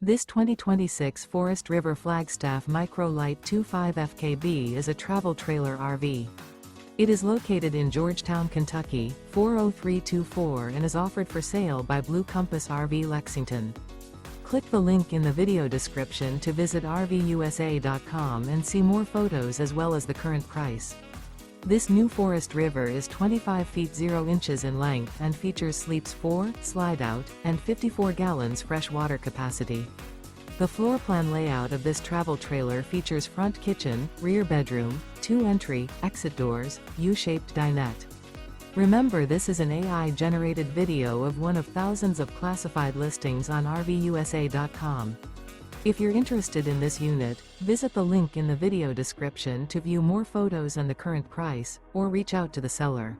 This 2026 Forest River Flagstaff Micro Lite 25 FKB is a travel trailer RV. It is located in Georgetown, Kentucky, 40324 and is offered for sale by Blue Compass RV Lexington. Click the link in the video description to visit RVUSA.com and see more photos as well as the current price. This new Forest River is 25 feet 0 inches in length and features sleeps 4, Slideout, and 54 gallons fresh water capacity. The floor plan layout of this travel trailer features front kitchen, rear bedroom, 2 entry, exit doors, U-shaped dinette. Remember, this is an AI-generated video of one of thousands of classified listings on RVUSA.com. If you're interested in this unit, visit the link in the video description to view more photos and the current price, or reach out to the seller.